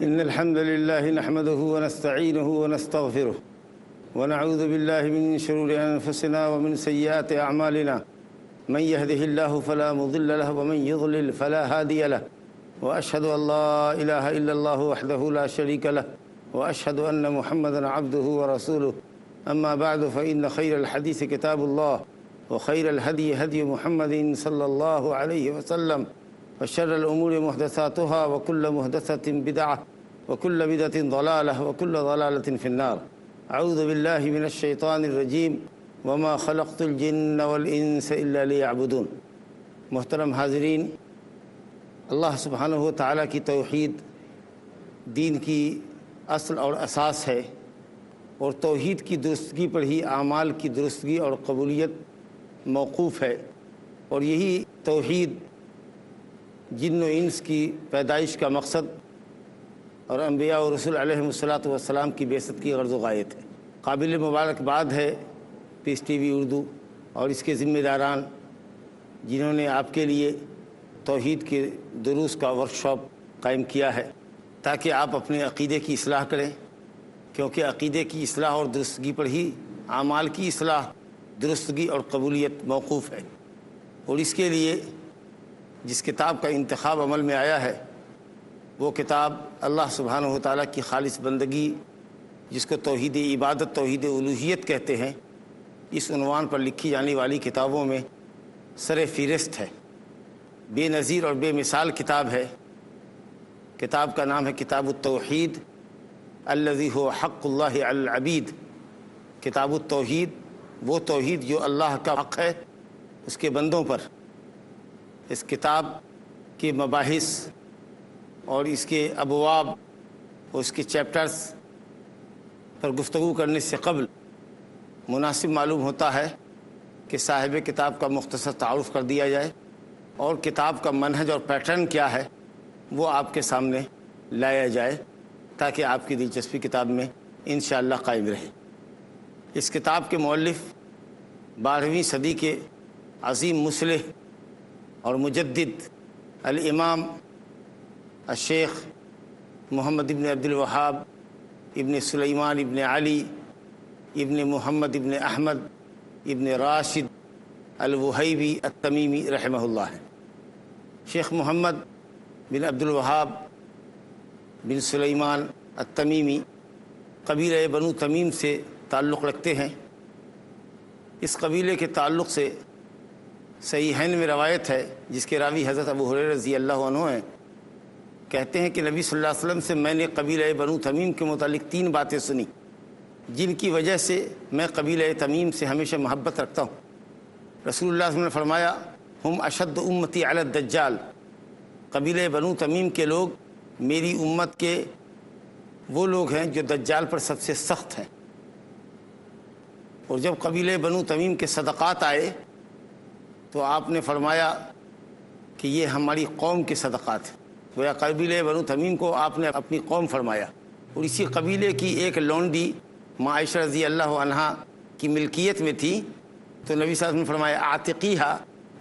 إن الحمد لله نحمده ونستعينه ونستغفره ونعوذ بالله من شرور أنفسنا ومن سيئات أعمالنا من يهده الله فلا مضل له ومن يضلل فلا هادي له وأشهد أن لا إله إلا الله وحده لا شريك له وأشهد أن محمدا عبده ورسوله أما بعد فإن خير الحديث كتاب الله وخير الهدي هدي محمد صلى الله عليه وسلم وشر الأمور محدثاتها وكل محدثة بدعة وكل بدعة ضلالة وكل ضلالة في النار أعوذ بالله من الشيطان الرجيم وما خلقت الجن والإنس إلا ليعبدون۔ محترم حاضرین، اللہ سبحانہ و تعالیٰ کی توحید دین کی اصل اور اساس ہے، اور توحید کی درستگی پر ہی اعمال کی درستگی اور قبولیت موقوف ہے، اور یہی توحید جن و انس کی پیدائش کا مقصد اور انبیاء و رسول علیہم الصلاۃ والسلام کی بعثت کی غرض و غایت ہے۔ قابل مبارکباد ہے پیس ٹی وی اردو اور اس کے ذمہ داران جنہوں نے آپ کے لیے توحید کے دروس کا ورکشاپ قائم کیا ہے تاکہ آپ اپنے عقیدے کی اصلاح کریں، کیونکہ عقیدے کی اصلاح اور درستگی پر ہی اعمال کی اصلاح، درستگی اور قبولیت موقوف ہے۔ اور اس کے لیے جس کتاب کا انتخاب عمل میں آیا ہے وہ کتاب اللہ سبحانہ و تعالیٰ کی خالص بندگی، جس کو توحید عبادت، توحید الوہیت کہتے ہیں، اس عنوان پر لکھی جانے والی کتابوں میں سر فہرست ہے، بے نظیر اور بے مثال کتاب ہے۔ کتاب کا نام ہے کتاب التوحید الذی هو حق اللہ علی العبید۔ کتاب التوحید، وہ توحید جو اللہ کا حق ہے اس کے بندوں پر۔ اس کتاب کے مباحث اور اس کے ابواب اور اس کے چیپٹرز پر گفتگو کرنے سے قبل مناسب معلوم ہوتا ہے کہ صاحب کتاب کا مختصر تعارف کر دیا جائے اور کتاب کا منہج اور پیٹرن کیا ہے وہ آپ کے سامنے لایا جائے تاکہ آپ کی دلچسپی کتاب میں انشاءاللہ قائم رہے۔ اس کتاب کے مؤلف 12ویں صدی کے عظیم مصلح اور مجدد الامام الشیخ محمد ابن عبد الوہاب ابن سلیمان ابن علی ابن محمد ابن احمد ابن راشد الوہیبی التمیمی رحمہ اللہ ہے۔ شیخ محمد بن عبد الوہاب بن سلیمان التمیمی قبیلہ بنو تمیم سے تعلق رکھتے ہیں۔ اس قبیلے کے تعلق سے صحیحین میں روایت ہے جس کے راوی حضرت ابو ہریرہ رضی اللہ عنہ ہیں، کہتے ہیں کہ نبی صلی اللہ علیہ وسلم سے میں نے قبیلہ بنو تمیم کے متعلق 3 باتیں سنی جن کی وجہ سے میں قبیلہ تمیم سے ہمیشہ محبت رکھتا ہوں۔ رسول اللہ صلی اللہ علیہ وسلم نے فرمایا ہم اشد امتی علی الدجال، قبیلہ بنو تمیم کے لوگ میری امت کے وہ لوگ ہیں جو دجال پر سب سے سخت ہیں۔ اور جب قبیلہ بنو تمیم کے صدقات آئے تو آپ نے فرمایا کہ یہ ہماری قوم کے صدقات ہیں، گویا قبیلہ بنو تمیم کو آپ نے اپنی قوم فرمایا۔ اور اسی قبیلے کی ایک لونڈی ماں عائشہ رضی اللہ عنہا کی ملکیت میں تھی، تو نبی صلی اللہ علیہ وسلم نے فرمایا اعتقیھا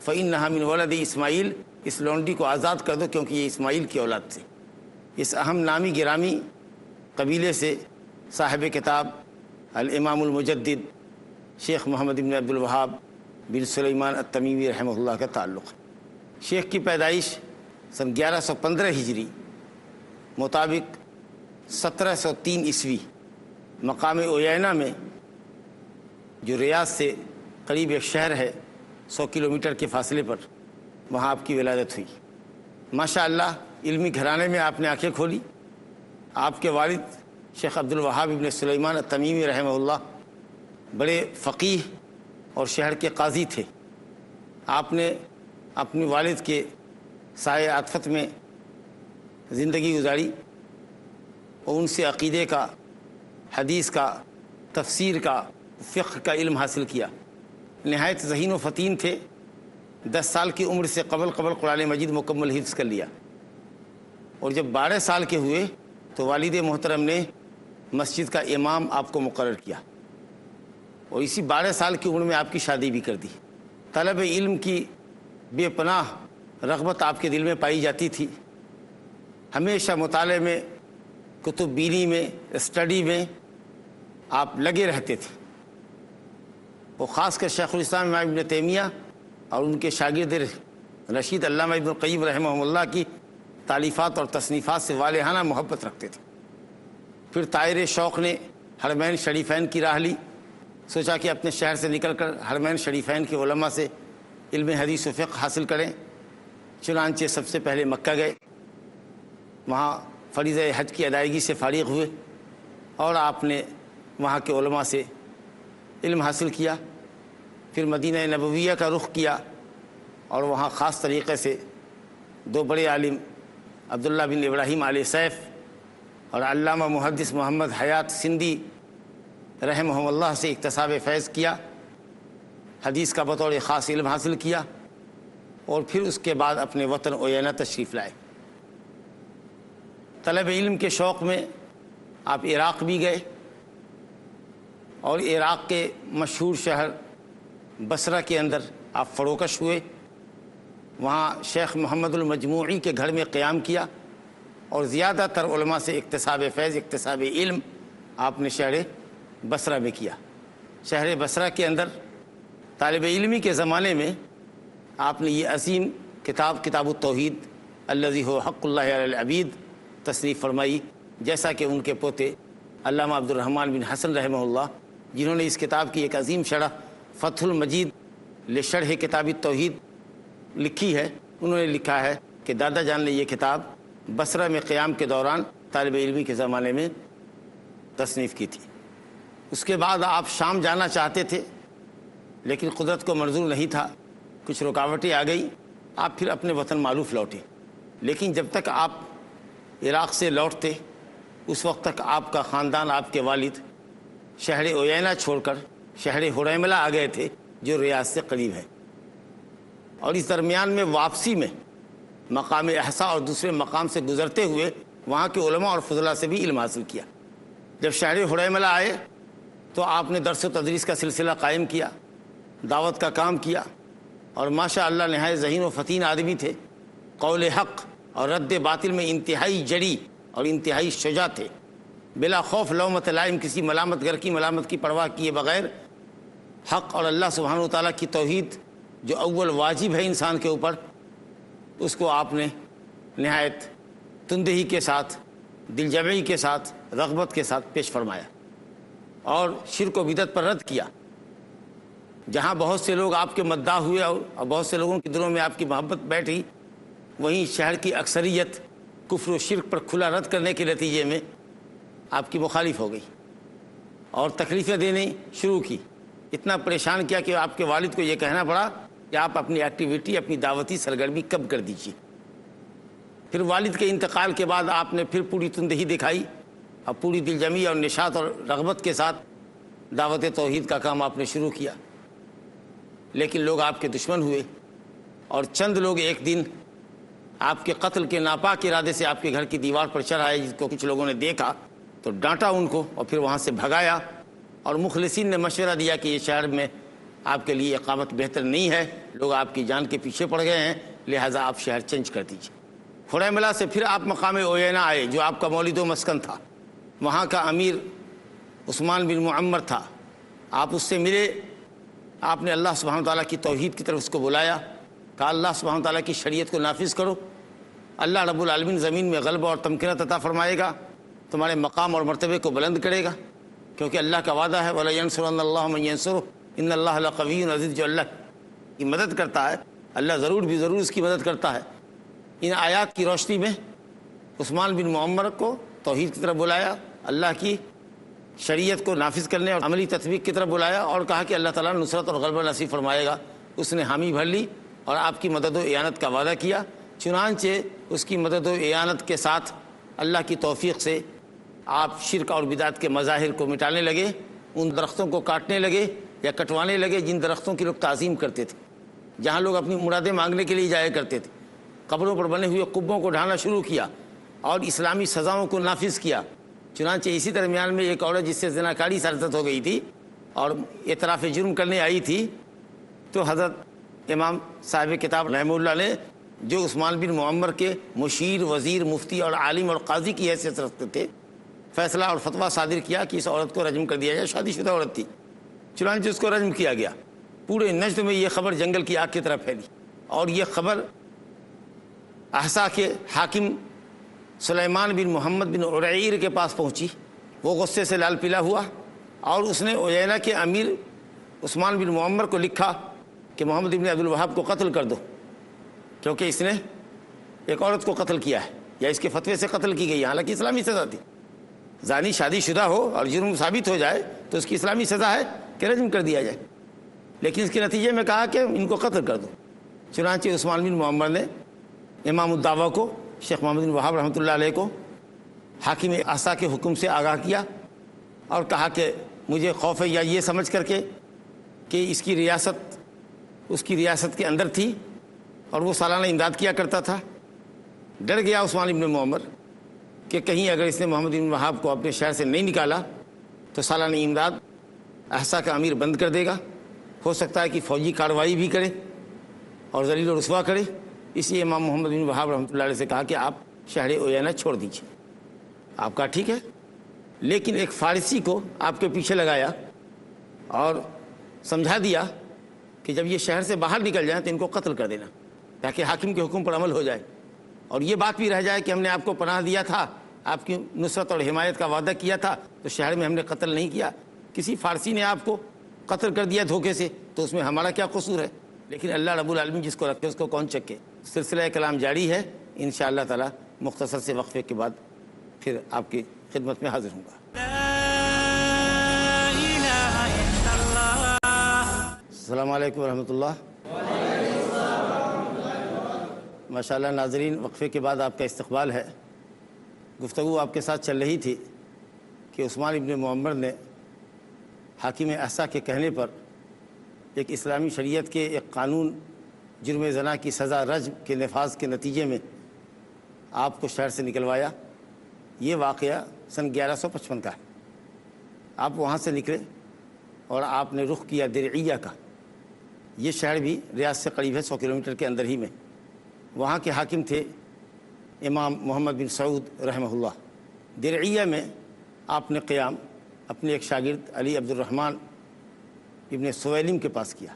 فإنھا من ولد اسماعیل، اس لونڈی کو آزاد کر دو کیونکہ یہ اسماعیل کی اولاد تھی۔ اس اہم نامی گرامی قبیلے سے صاحب کتاب الامام المجدد شیخ محمد بن عبد الوہاب بن سلیمان التمیمی رحمہ اللہ کا تعلق ہے۔ شیخ کی پیدائش سن 1115 ہجری مطابق 1703 عیسوی مقام عیینہ میں، جو ریاض سے قریب ایک شہر ہے 100 کلومیٹر کے فاصلے پر، وہاں آپ کی ولادت ہوئی۔ ماشاءاللہ علمی گھرانے میں آپ نے آنکھیں کھولی۔ آپ کے والد شیخ عبد الوہاب ابن سلیمان التمیمی رحمہ اللہ بڑے فقیہ اور شہر کے قاضی تھے۔ آپ نے اپنے والد کے سائے عاطفت میں زندگی گزاری اور ان سے عقیدے کا، حدیث کا، تفسیر کا، فقہ کا علم حاصل کیا۔ نہایت ذہین و فطین تھے۔ 10 سال کی عمر سے قبل قرآن مجید مکمل حفظ کر لیا، اور جب 12 سال کے ہوئے تو والد محترم نے مسجد کا امام آپ کو مقرر کیا، اور اسی 12 سال کی عمر میں آپ کی شادی بھی کر دی۔ طلب علم کی بے پناہ رغبت آپ کے دل میں پائی جاتی تھی۔ ہمیشہ مطالعے میں، کتب بینی میں، اسٹڈی میں آپ لگے رہتے تھے۔ وہ خاص کر شیخ الاسلام امام ابن تیمیہ اور ان کے شاگرد رشید علامہ ابن القیم رحمہ اللہ کی تالیفات اور تصنیفات سے والہانہ محبت رکھتے تھے۔ پھر طائر شوق نے حرمین شریفین کی راہ لی۔ سوچا کہ اپنے شہر سے نکل کر حرمین شریفین کے علماء سے علم حدیث و فقہ حاصل کریں۔ چنانچہ سب سے پہلے مکہ گئے، وہاں فریضہ حج کی ادائیگی سے فارغ ہوئے، اور آپ نے وہاں کے علماء سے علم حاصل کیا۔ پھر مدینہ نبویہ کا رخ کیا، اور وہاں خاص طریقے سے 2 بڑے عالم عبداللہ بن ابراہیم آل سیف اور علامہ محدث محمد حیات سندھی رحمہ اللہ سے اکتساب فیض کیا، حدیث کا بطور خاص علم حاصل کیا، اور پھر اس کے بعد اپنے وطن عیینہ تشریف لائے۔ طلب علم کے شوق میں آپ عراق بھی گئے، اور عراق کے مشہور شہر بصرہ کے اندر آپ فروکش ہوئے۔ وہاں شیخ محمد المجموعی کے گھر میں قیام کیا، اور زیادہ تر علماء سے اکتساب فیض، اکتساب علم آپ نے شہر بصرہ میں کیا۔ شہر بصرہ کے اندر طالب علمی کے زمانے میں آپ نے یہ عظیم کتاب التوحید الذی هو حق اللہ علی العبید تصنیف فرمائی، جیسا کہ ان کے پوتے علامہ عبد الرحمن بن حسن رحمہ اللہ، جنہوں نے اس کتاب کی ایک عظیم شرح فتح المجید لشرح کتاب التوحید لکھی ہے، انہوں نے لکھا ہے کہ دادا جان نے یہ کتاب بصرہ میں قیام کے دوران طالب علمی کے زمانے میں تصنیف کی تھی۔ اس کے بعد آپ شام جانا چاہتے تھے، لیکن قدرت کو منظور نہیں تھا، کچھ رکاوٹیں آ گئی، آپ پھر اپنے وطن معروف لوٹے۔ لیکن جب تک آپ عراق سے لوٹتے، اس وقت تک آپ کا خاندان، آپ کے والد شہر عیینہ چھوڑ کر شہر حریملہ آ گئے تھے، جو ریاض سے قریب ہے۔ اور اس درمیان میں واپسی میں مقام احسا اور دوسرے مقام سے گزرتے ہوئے وہاں کے علماء اور فضلاء سے بھی علم حاصل کیا۔ جب شہر حریملہ آئے تو آپ نے درس و تدریس کا سلسلہ قائم کیا، دعوت کا کام کیا، اور ماشاء اللہ نہایت ذہین و فطین آدمی تھے۔ قول حق اور رد باطل میں انتہائی جری اور انتہائی شجاع تھے۔ بلا خوف لومۃ لائم، کسی ملامت گر کی ملامت کی پرواہ کیے بغیر حق اور اللہ سبحانہ و تعالیٰ کی توحید جو اول واجب ہے انسان کے اوپر، اس کو آپ نے نہایت تندہی کے ساتھ، دل جمعی کے ساتھ، رغبت کے ساتھ پیش فرمایا، اور شرک و بدعت پر رد کیا۔ جہاں بہت سے لوگ آپ کے مداح ہوئے اور بہت سے لوگوں کے دلوں میں آپ کی محبت بیٹھی، وہیں شہر کی اکثریت کفر و شرک پر کھلا رد کرنے کے نتیجے میں آپ کی مخالف ہو گئی اور تکلیفیں دینے شروع کی۔ اتنا پریشان کیا کہ آپ کے والد کو یہ کہنا پڑا کہ آپ اپنی ایکٹیویٹی، اپنی دعوتی سرگرمی کم کر دیجیے۔ پھر والد کے انتقال کے بعد آپ نے پھر پوری تندہی دکھائی، اور پوری دل جمعی اور نشاط اور رغبت کے ساتھ دعوت توحید کا کام آپ نے شروع کیا۔ لیکن لوگ آپ کے دشمن ہوئے، اور چند لوگ ایک دن آپ کے قتل کے ناپاک ارادے سے آپ کے گھر کی دیوار پر چڑھ آئے، جس کو کچھ لوگوں نے دیکھا تو ڈانٹا ان کو اور پھر وہاں سے بھگایا، اور مخلصین نے مشورہ دیا کہ یہ شہر میں آپ کے لیے اقامت بہتر نہیں ہے، لوگ آپ کی جان کے پیچھے پڑ گئے ہیں، لہٰذا آپ شہر چینج کر دیجیے۔ حریملہ سے پھر آپ مقام عیینہ آئے، جو آپ کا مولد و مسکن تھا۔ وہاں کا امیر عثمان بن معمر تھا، آپ اس سے ملے، آپ نے اللہ سبحانہ تعالیٰ کی توحید کی طرف اس کو بلایا، کہا اللہ سبحانہ تعالیٰ کی شریعت کو نافذ کرو، اللہ رب العالمین زمین میں غلبہ اور تمکنت عطا فرمائے گا، تمہارے مقام اور مرتبے کو بلند کرے گا، کیونکہ اللہ کا وعدہ ہے وَلَا يَنْصُرَنَّ اللَّهُ مَن يَنْصُرُهُ إِنَّ اللَّهَ لَقَوِيٌّ عَزِيزٌ، جو اللہ کی مدد کرتا ہے اللہ ضرور اس کی مدد کرتا ہے۔ ان آیات کی روشنی میں عثمان بن معمر کو توحید کی طرف بلایا، اللہ کی شریعت کو نافذ کرنے اور عملی تطبیق کی طرف بلایا اور کہا کہ اللہ تعالیٰ نصرت اور غلبہ نصیب فرمائے گا۔ اس نے حامی بھر لی اور آپ کی مدد و اعانت کا وعدہ کیا۔ چنانچہ اس کی مدد و اعانت کے ساتھ اللہ کی توفیق سے آپ شرک اور بدعت کے مظاہر کو مٹانے لگے، ان درختوں کو کاٹنے لگے یا کٹوانے لگے جن درختوں کی لوگ تعظیم کرتے تھے، جہاں لوگ اپنی مرادیں مانگنے کے لیے جایا کرتے تھے۔ قبروں پر بنے ہوئے قبوں کو ڈھانا شروع کیا اور اسلامی سزاؤں کو نافذ کیا۔ چنانچہ اسی درمیان میں ایک عورت جس سے زناکاری سرزد ہو گئی تھی اور اعتراف جرم کرنے آئی تھی، تو حضرت امام صاحب کتاب رحمہ اللہ نے جو عثمان بن معمر کے مشیر، وزیر، مفتی اور عالم اور قاضی کی حیثیت رکھتے تھے، فیصلہ اور فتویٰ صادر کیا کہ اس عورت کو رجم کر دیا جائے۔ شادی شدہ عورت تھی، چنانچہ اس کو رجم کیا گیا۔ پورے نجد میں یہ خبر جنگل کی آگ کی طرح پھیلی اور یہ خبر احسا کے حاکم سلیمان بن محمد بن عرعیر کے پاس پہنچی۔ وہ غصے سے لال پیلا ہوا اور اس نے عیینہ کے امیر عثمان بن معمر کو لکھا کہ محمد بن عبد الوہاب کو قتل کر دو، کیونکہ اس نے ایک عورت کو قتل کیا ہے یا اس کے فتوے سے قتل کی گئی ہے، حالانکہ اسلامی سزا تھی۔ زانی شادی شدہ ہو اور جرم ثابت ہو جائے تو اس کی اسلامی سزا ہے کہ رجم کر دیا جائے، لیکن اس کے نتیجے میں کہا کہ ان کو قتل کر دو۔ چنانچہ عثمان بن معمر نے امام الدعوہ کو، شیخ محمد بن وہاب رحمۃ اللہ علیہ کو، حاکم احسا کے حکم سے آگاہ کیا اور کہا کہ مجھے خوف ہے یا یہ سمجھ کر کے کہ اس کی ریاست کے اندر تھی اور وہ سالانہ امداد کیا کرتا تھا، ڈر گیا عثمان بن معمر کہ کہیں اگر اس نے محمد بن وہاب کو اپنے شہر سے نہیں نکالا تو سالانہ امداد احسا کا امیر بند کر دے گا، ہو سکتا ہے کہ فوجی کارروائی بھی کرے اور ذلیل و رسوا کرے۔ اس لیے امام محمد بن وہاب رحمۃ اللہ علیہ سے کہا کہ آپ شہر عیینہ چھوڑ دیجیے۔ آپ کہا ٹھیک ہے، لیکن ایک فارسی کو آپ کے پیچھے لگایا اور سمجھا دیا کہ جب یہ شہر سے باہر نکل جائیں تو ان کو قتل کر دینا تاکہ حاکم کے حکم پر عمل ہو جائے، اور یہ بات بھی رہ جائے کہ ہم نے آپ کو پناہ دیا تھا، آپ کی نصرت اور حمایت کا وعدہ کیا تھا، تو شہر میں ہم نے قتل نہیں کیا، کسی فارسی نے آپ کو قتل کر دیا دھوکے سے، تو اس میں ہمارا کیا قصور ہے؟ لیکن اللہ رب العالمین جس کو رکھے اس کو کون چکے۔ سلسلہ کلام جاری ہے، انشاءاللہ تعالی مختصر سے وقفے کے بعد پھر آپ کی خدمت میں حاضر ہوں گا۔ السلام علیکم ورحمۃ اللہ۔ ماشاءاللہ ناظرین، وقفے کے بعد آپ کا استقبال ہے۔ گفتگو آپ کے ساتھ چل رہی تھی کہ عثمان بن معمر نے حاکم احسا کے کہنے پر ایک اسلامی شریعت کے ایک قانون جرم زنا کی سزا رجم کے نفاذ کے نتیجے میں آپ کو شہر سے نکلوایا۔ یہ واقعہ سن 1155 کا ہے۔ آپ وہاں سے نکلے اور آپ نے رخ کیا درعیہ کا۔ یہ شہر بھی ریاض سے قریب ہے، 100 کلومیٹر کے اندر ہی میں۔ وہاں کے حاکم تھے امام محمد بن سعود رحمہ اللہ۔ درعیہ میں آپ نے قیام اپنے ایک شاگرد علی عبد الرحمن ابن سویلم کے پاس کیا۔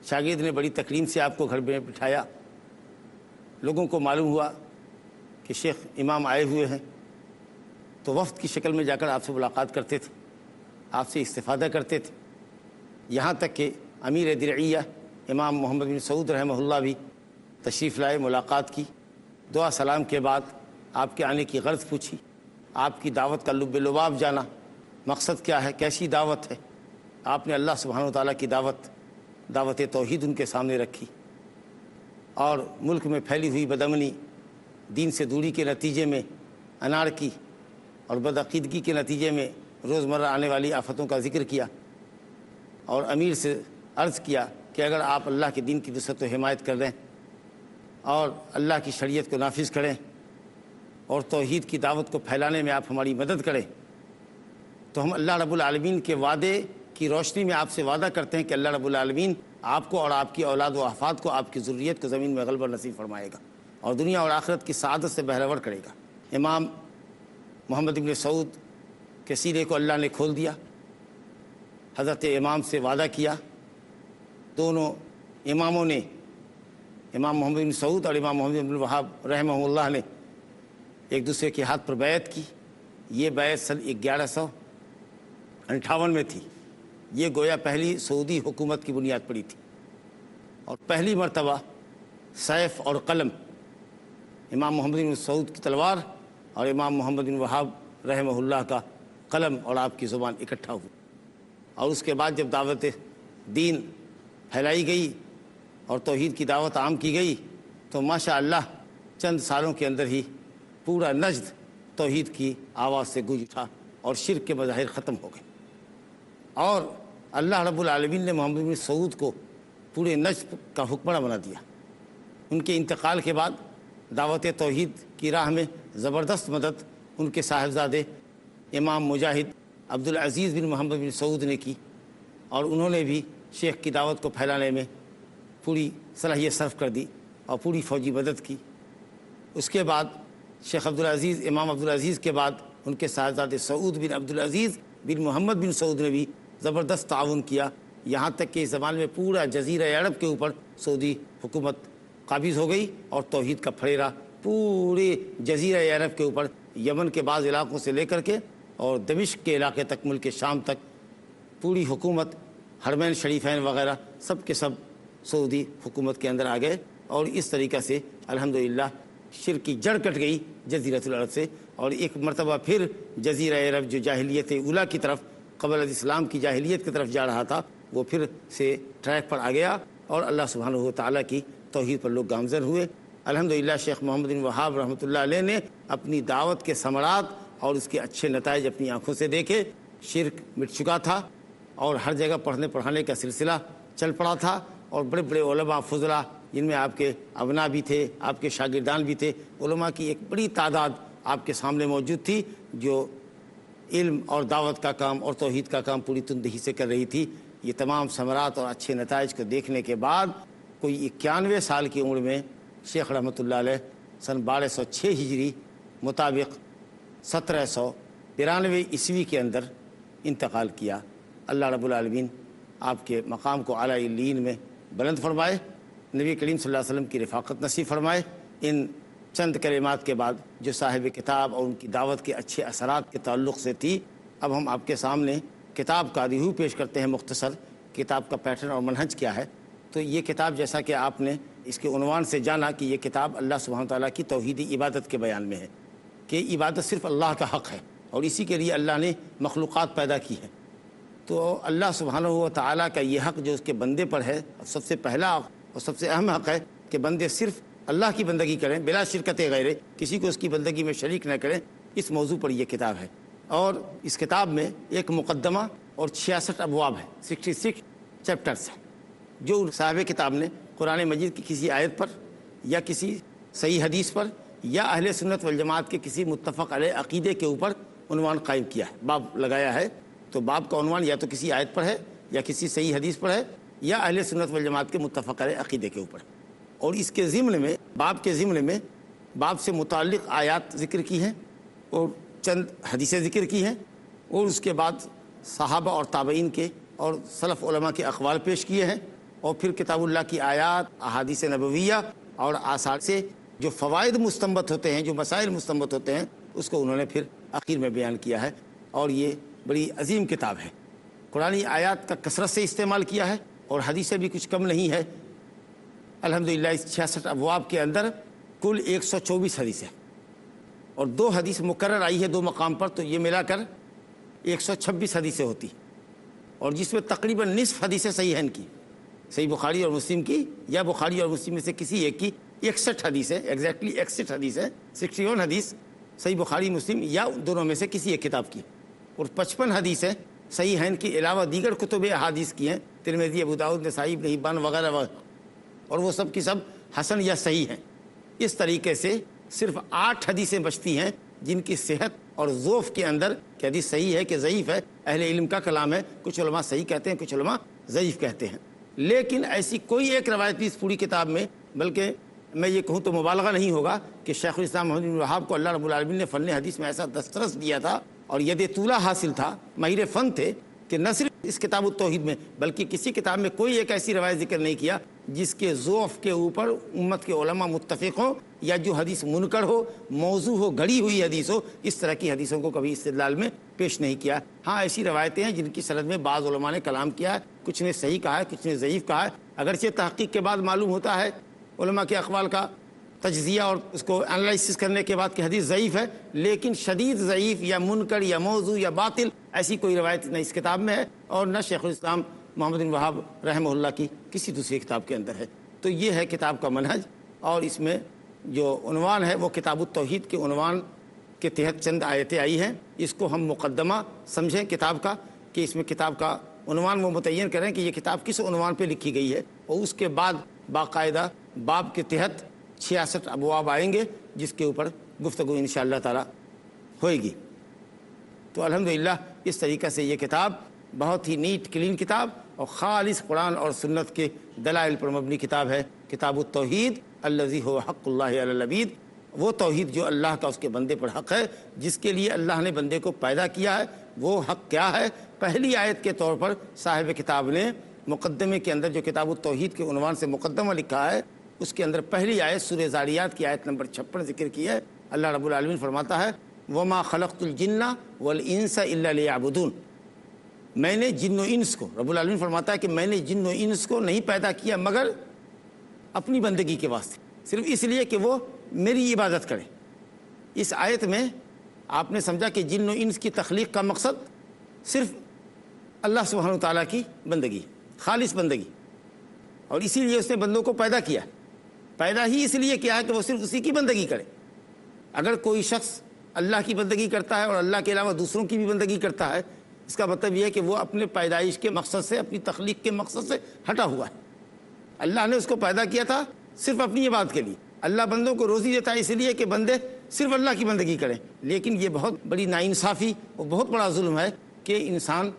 شاگرد نے بڑی تکریم سے آپ کو گھر میں بٹھایا۔ لوگوں کو معلوم ہوا کہ شیخ امام آئے ہوئے ہیں، تو وفد کی شکل میں جا کر آپ سے ملاقات کرتے تھے، آپ سے استفادہ کرتے تھے، یہاں تک کہ امیر درعیہ امام محمد بن سعود رحمہ اللہ بھی تشریف لائے، ملاقات کی، دعا سلام کے بعد آپ کے آنے کی غرض پوچھی، آپ کی دعوت کا لب لباب جانا، مقصد کیا ہے، کیسی دعوت ہے۔ آپ نے اللہ سبحانہ وتعالیٰ کی دعوت توحید ان کے سامنے رکھی، اور ملک میں پھیلی ہوئی بدامنی، دین سے دوری کے نتیجے میں انارکی اور بدعقیدگی کے نتیجے میں روزمرہ آنے والی آفتوں کا ذکر کیا، اور امیر سے عرض کیا کہ اگر آپ اللہ کے دین کی نصرت و حمایت کر دیں اور اللہ کی شریعت کو نافذ کریں اور توحید کی دعوت کو پھیلانے میں آپ ہماری مدد کریں تو ہم اللہ رب العالمین کے وعدے کی روشنی میں آپ سے وعدہ کرتے ہیں کہ اللہ رب العالمین آپ کو اور آپ کی اولاد و احفاد کو، آپ کی ذریت کو زمین میں غلبہ نصیب فرمائے گا اور دنیا اور آخرت کی سعادت سے بہرور کرے گا۔ امام محمد بن سعود کے سینے کو اللہ نے کھول دیا، حضرت امام سے وعدہ کیا۔ دونوں اماموں نے، امام محمد بن سعود اور امام محمد بن وہاب رحمہ اللہ نے ایک دوسرے کے ہاتھ پر بیعت کی۔ یہ بیعت سن 1158 میں تھی۔ یہ گویا پہلی سعودی حکومت کی بنیاد پڑی تھی، اور پہلی مرتبہ سیف اور قلم، امام محمد بن سعود کی تلوار اور امام محمد بن وہاب رحمہ اللہ کا قلم اور آپ کی زبان اکٹھا ہوئی، اور اس کے بعد جب دعوت دین پھیلائی گئی اور توحید کی دعوت عام کی گئی تو ماشاء اللہ چند سالوں کے اندر ہی پورا نجد توحید کی آواز سے گونج اٹھا اور شرک کے مظاہر ختم ہو گئے، اور اللہ رب العالمین نے محمد بن سعود کو پورے نجد کا حکمراں بنا دیا۔ ان کے انتقال کے بعد دعوت توحید کی راہ میں زبردست مدد ان کے صاحبزادے امام مجاہد عبدالعزیز بن محمد بن سعود نے کی، اور انہوں نے بھی شیخ کی دعوت کو پھیلانے میں پوری صلاحیت صرف کر دی اور پوری فوجی مدد کی۔ اس کے بعد شیخ عبدالعزیز امام عبدالعزیز کے بعد ان کے صاحبزادے سعود بن عبدالعزیز بن محمد بن سعود نے بھی زبردست تعاون کیا، یہاں تک کہ اس زمان میں پورا جزیرہ عرب کے اوپر سعودی حکومت قابض ہو گئی، اور توحید کا پھریرا پورے جزیرہ عرب کے اوپر یمن کے بعض علاقوں سے لے کر کے اور دمشق کے علاقے تک، ملک شام تک پوری حکومت، حرمین شریفین وغیرہ سب کے سب سعودی حکومت کے اندر آ گئے، اور اس طریقہ سے الحمدللہ شرک کی جڑ کٹ گئی جزیرۃ العرب سے، اور ایک مرتبہ پھر جزیرہ عرب جو جاہلیت اولیٰ کی طرف قبل الاسلام کی جاہلیت کی طرف جا رہا تھا وہ پھر سے ٹریک پر آ گیا، اور اللہ سبحانہ و تعالیٰ کی توحید پر لوگ گامزن ہوئے۔ الحمدللہ شیخ محمد بن وہاب رحمۃ اللہ علیہ نے اپنی دعوت کے ثمرات اور اس کے اچھے نتائج اپنی آنکھوں سے دیکھے۔ شرک مٹ چکا تھا اور ہر جگہ پڑھنے پڑھانے کا سلسلہ چل پڑا تھا، اور بڑے بڑے علماء فضلاء جن میں آپ کے ابنا بھی تھے، آپ کے شاگردان بھی تھے، علماء کی ایک بڑی تعداد آپ کے سامنے موجود تھی جو علم اور دعوت کا کام اور توحید کا کام پوری تندہی سے کر رہی تھی۔ یہ تمام ثمرات اور اچھے نتائج کو دیکھنے کے بعد کوئی 91 سال کی عمر میں شیخ رحمۃ اللہ علیہ سن 1206 ہجری مطابق 1792 عیسوی کے اندر انتقال کیا۔ اللہ رب العالمین آپ کے مقام کو اعلیٰ علیین میں بلند فرمائے، نبی کریم صلی اللہ علیہ وسلم کی رفاقت نصیب فرمائے۔ ان چند کلمات کے بعد جو صاحب کتاب اور ان کی دعوت کے اچھے اثرات کے تعلق سے تھی، اب ہم آپ کے سامنے کتاب کا ریویو پیش کرتے ہیں، مختصر کتاب کا پیٹرن اور منہج کیا ہے۔ تو یہ کتاب جیسا کہ آپ نے اس کے عنوان سے جانا کہ یہ کتاب اللہ سبحانہ تعالیٰ کی توحیدی عبادت کے بیان میں ہے، کہ عبادت صرف اللہ کا حق ہے اور اسی کے لیے اللہ نے مخلوقات پیدا کی ہے۔ تو اللہ سبحانہ و تعالیٰ کا یہ حق جو اس کے بندے پر ہے، سب سے پہلا اور سب سے اہم حق ہے کہ بندے صرف اللہ کی بندگی کریں بلا شرکت غیرے، کسی کو اس کی بندگی میں شریک نہ کریں۔ اس موضوع پر یہ کتاب ہے، اور اس کتاب میں ایک مقدمہ اور 66 ابواب ہے، 66 چیپٹرز ہیں، جو صاحب کتاب نے قرآن مجید کی کسی آیت پر یا کسی صحیح حدیث پر یا اہل سنت والجماعت کے کسی متفق علیہ عقیدے کے اوپر عنوان قائم کیا ہے، باب لگایا ہے۔ تو باب کا عنوان یا تو کسی آیت پر ہے یا کسی صحیح حدیث پر ہے یا اہل سنت والجماعت کے متفق علیہ عقیدے کے اوپر، اور اس کے ضمن میں باب کے ضمن میں باب سے متعلق آیات ذکر کی ہیں اور چند حدیثیں ذکر کی ہیں، اور اس کے بعد صحابہ اور تابعین کے اور سلف علماء کے اقوال پیش کیے ہیں، اور پھر کتاب اللہ کی آیات، احادیث نبویہ اور آثار سے جو فوائد مستنبط ہوتے ہیں، جو مسائل مستنبط ہوتے ہیں، اس کو انہوں نے پھر آخر میں بیان کیا ہے۔ اور یہ بڑی عظیم کتاب ہے، قرآنی آیات کا کثرت سے استعمال کیا ہے اور حدیثیں بھی کچھ کم نہیں ہے۔ الحمدللہ اس 66 ابواب کے اندر کل 124 حدیثیں اور 2 حدیث مکرر آئی ہے 2 مقام پر، تو یہ ملا کر 126 حدیثیں ہوتی، اور جس میں تقریباً نصف حدیثیں صحیح ہیں کی، صحیح بخاری اور مسلم کی یا بخاری اور مسلم میں سے کسی ایک کی 61 حدیثیں، ایگزیکٹلی 61 حدیثیں، 61 حدیث صحیح بخاری مسلم یا دونوں میں سے کسی ایک کتاب کی، اور 55 حدیثیں صحیح ہیں کے علاوہ دیگر کتب احادیث کی ہیں، ترمذی، ابو داؤد، نسائی، ابن حبان وغیرہ وغیرہ، اور وہ سب کی سب حسن یا صحیح ہیں۔ اس طریقے سے صرف 8 حدیثیں بچتی ہیں جن کی صحت اور ضعف کے اندر کہ حدیث صحیح ہے کہ ضعیف ہے اہل علم کا کلام ہے، کچھ علماء صحیح کہتے ہیں، کچھ علماء ضعیف کہتے ہیں، لیکن ایسی کوئی ایک روایت بھی اس پوری کتاب میں، بلکہ میں یہ کہوں تو مبالغہ نہیں ہوگا کہ شیخ الاسلام محمد بن وہاب کو اللہ رب العالمین نے فن حدیث میں ایسا دسترس دیا تھا اور ید طولہ حاصل تھا، ماہر فن تھے، کہ نہ صرف اس کتاب التوحید میں بلکہ کسی کتاب میں کوئی ایک ایسی روایت ذکر نہیں کیا جس کے ضعف کے اوپر امت کے علماء متفق ہوں، یا جو حدیث منکر ہو، موضوع ہو، گھڑی ہوئی حدیث ہو، اس طرح کی حدیثوں کو کبھی استدلال میں پیش نہیں کیا۔ ہاں ایسی روایتیں ہیں جن کی سند میں بعض علماء نے کلام کیا ہے، کچھ نے صحیح کہا ہے، کچھ نے ضعیف کہا ہے، اگرچہ تحقیق کے بعد معلوم ہوتا ہے، علماء کے اقوال کا تجزیہ اور اس کو انالائسس کرنے کے بعد کہ حدیث ضعیف ہے، لیکن شدید ضعیف یا منکر یا موضوع یا باطل ایسی کوئی روایت نہ اس کتاب میں ہے اور نہ شیخ الاسلام محمد بن وہاب رحمہ اللہ کی کسی دوسری کتاب کے اندر ہے۔ تو یہ ہے کتاب کا منہج، اور اس میں جو عنوان ہے وہ کتاب التوحید کے عنوان کے تحت چند آیتیں آئی ہیں۔ اس کو ہم مقدمہ سمجھیں کتاب کا، کہ اس میں کتاب کا عنوان وہ متعین کریں کہ یہ کتاب کس عنوان پہ لکھی گئی ہے، اور اس کے بعد باقاعدہ باب کے تحت 66 ابواب آئیں گے جس کے اوپر گفتگو انشاءاللہ تعالی ہوئے گی۔ تو الحمدللہ اس طریقہ سے یہ کتاب بہت ہی نیٹ کلین کتاب اور خالص قرآن اور سنت کے دلائل پر مبنی کتاب ہے۔ کتاب التوحید الذی هو حق اللہ علی العبید، وہ توحید جو اللہ کا اس کے بندے پر حق ہے، جس کے لیے اللہ نے بندے کو پیدا کیا ہے، وہ حق کیا ہے۔ پہلی آیت کے طور پر صاحب کتاب نے مقدمے کے اندر جو کتاب التوحید کے عنوان سے مقدمہ لکھا ہے، اس کے اندر پہلی آیت سورہ ذاریات کی آیت نمبر 56 ذکر کی ہے۔ اللہ رب العالمین فرماتا ہے وَمَا خَلَقْتُ الْجِنَّ وَالْإِنسَ إِلَّا لِيَعْبُدُونَ، میں نے جن و انس کو، رب العالمین فرماتا ہے کہ میں نے جن و انس کو نہیں پیدا کیا مگر اپنی بندگی کے واسطے، صرف اس لیے کہ وہ میری عبادت کریں۔ اس آیت میں آپ نے سمجھا کہ جن و انس کی تخلیق کا مقصد صرف اللہ سبحانہ و تعالیٰ کی بندگی، خالص بندگی، اور اسی لیے اس نے بندوں کو پیدا کیا، پیدا ہی اس لیے کیا ہے کہ وہ صرف اسی کی بندگی کرے۔ اگر کوئی شخص اللہ کی بندگی کرتا ہے اور اللہ کے علاوہ دوسروں کی بھی بندگی کرتا ہے، اس کا مطلب یہ ہے کہ وہ اپنے پیدائش کے مقصد سے، اپنی تخلیق کے مقصد سے ہٹا ہوا ہے۔ اللہ نے اس کو پیدا کیا تھا صرف اپنی عبادت کے لیے۔ اللہ بندوں کو روزی دیتا ہے اس لیے کہ بندے صرف اللہ کی بندگی کریں، لیکن یہ بہت بڑی ناانصافی اور بہت بڑا ظلم ہے کہ انسان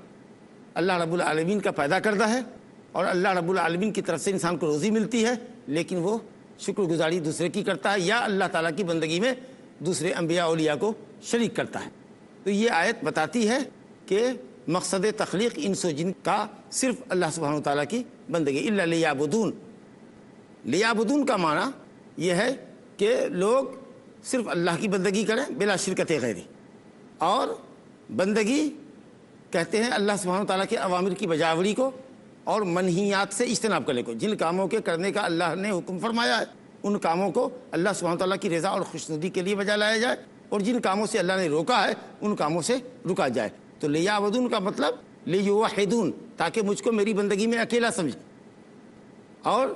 اللہ رب العالمین کا پیدا کردہ ہے اور اللہ رب العالمین کی طرف سے انسان کو روزی ملتی ہے، لیکن وہ شکر گزاری دوسرے کی کرتا ہے یا اللہ تعالیٰ کی بندگی میں دوسرے انبیاء اولیاء کو شریک کرتا ہے۔ تو یہ آیت بتاتی ہے کہ مقصد تخلیق انس و جن کا صرف اللہ سبحانہ وتعالیٰ کی بندگی، الا لیعبدون۔ لیعبدون کا معنی یہ ہے کہ لوگ صرف اللہ کی بندگی کریں بلا شرکت غیری، اور بندگی کہتے ہیں اللہ سبحانہ وتعالیٰ کے اوامر کی بجاوری کو اور منہیات سے اجتناب کرنے کو۔ جن کاموں کے کرنے کا اللہ نے حکم فرمایا ہے ان کاموں کو اللہ سبحانہ وتعالیٰ کی رضا اور خوشنودی کے لیے بجا لایا جائے، اور جن کاموں سے اللہ نے روکا ہے ان کاموں سے رکا جائے۔ تو لیعبدون کا مطلب لیوحدون، تاکہ مجھ کو میری بندگی میں اکیلا سمجھیں، اور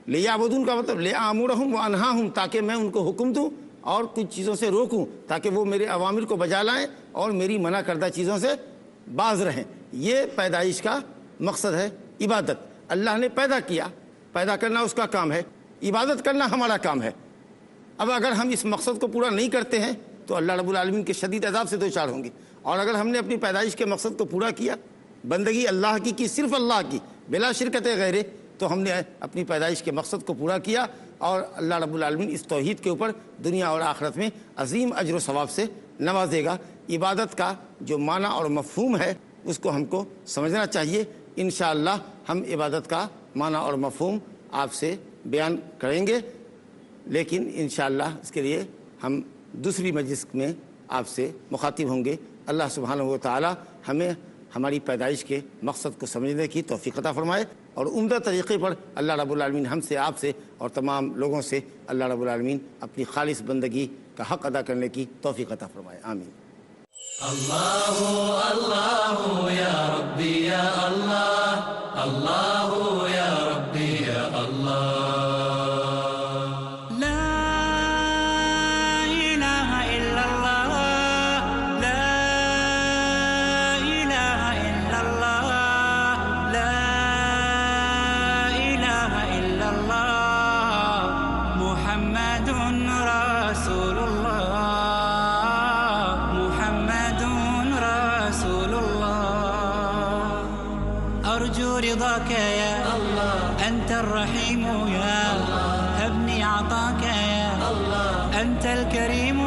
لیعبدون کا مطلب لیامرہم وانہاہم، تاکہ میں ان کو حکم دوں اور کچھ چیزوں سے روکوں تاکہ وہ میرے اوامر کو بجا لائیں اور میری منع کردہ چیزوں سے باز رہیں۔ یہ پیدائش کا مقصد ہے، عبادت۔ اللہ نے پیدا کیا، پیدا کرنا اس کا کام ہے، عبادت کرنا ہمارا کام ہے۔ اب اگر ہم اس مقصد کو پورا نہیں کرتے ہیں تو اللہ رب العالمین کے شدید عذاب سے دوچار ہوں گے، اور اگر ہم نے اپنی پیدائش کے مقصد کو پورا کیا، بندگی اللہ کی صرف اللہ کی بلا شرکت غیرے، تو ہم نے اپنی پیدائش کے مقصد کو پورا کیا، اور اللہ رب العالمین اس توحید کے اوپر دنیا اور آخرت میں عظیم اجر و ثواب سے نوازے گا۔ عبادت کا جو معنی اور مفہوم ہے اس کو ہم کو سمجھنا چاہیے۔ انشاءاللہ ہم عبادت کا معنی اور مفہوم آپ سے بیان کریں گے، لیکن انشاءاللہ اس کے لیے ہم دوسری مجلس میں آپ سے مخاطب ہوں گے۔ اللہ سبحانہ و تعالی ہمیں ہماری پیدائش کے مقصد کو سمجھنے کی توفیق عطا فرمائے، اور عمدہ طریقے پر اللہ رب العالمین ہم سے، آپ سے اور تمام لوگوں سے اللہ رب العالمین اپنی خالص بندگی کا حق ادا کرنے کی توفیق عطا فرمائے۔ آمین۔ اللہ اللہ یا ربی یا اللہ، اللہ یا ربی یا اللہ۔ أرجو رضاك يا الله، أنت الرحيم يا الله، هبني عطاك يا الله، أنت الكريم